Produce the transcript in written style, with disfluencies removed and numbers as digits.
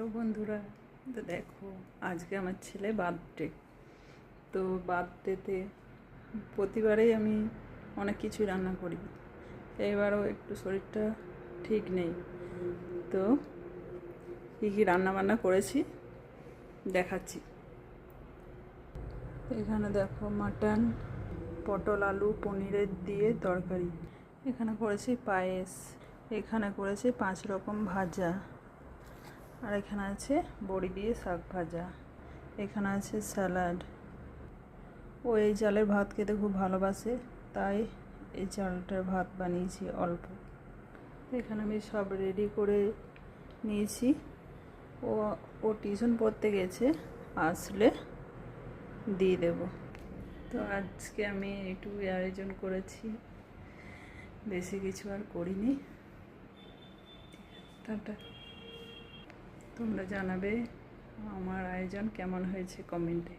Hello বন্ধুরা, তো দেখো আজকে আমার ছেলে বার্থডে। তো বার্থডেতে প্রতিবারেই আমি অনেক কিছু রান্না করি, এবারও একটু শরীরটা ঠিক নেই। তো কী কী রান্না করেছি দেখাচ্ছি। এখানে দেখো মাটন, পটল আলু পনিরের দিয়ে তরকারি। এখানে করেছি পায়েস, এখানে করেছি 5 রকম ভাজা, আর এখানে আছে বড়ি দিয়ে শাক ভাজা, এখানে আছে স্যালাড। ও এই চালের ভাত খেতে খুব ভালোবাসে, তাই এই চালটার ভাত বানিয়েছি অল্প। এখানে আমি সব রেডি করে নিয়েছি। ও টিউশন পড়তে গেছে, আসলে দিয়ে দেব। তো আজকে আমি একটু আয়োজন করেছি, বেশি কিছু আর করিনি। টাটা। তোমরা জানাবে আমার আয়োজন কেমন হয়েছে কমেন্টে।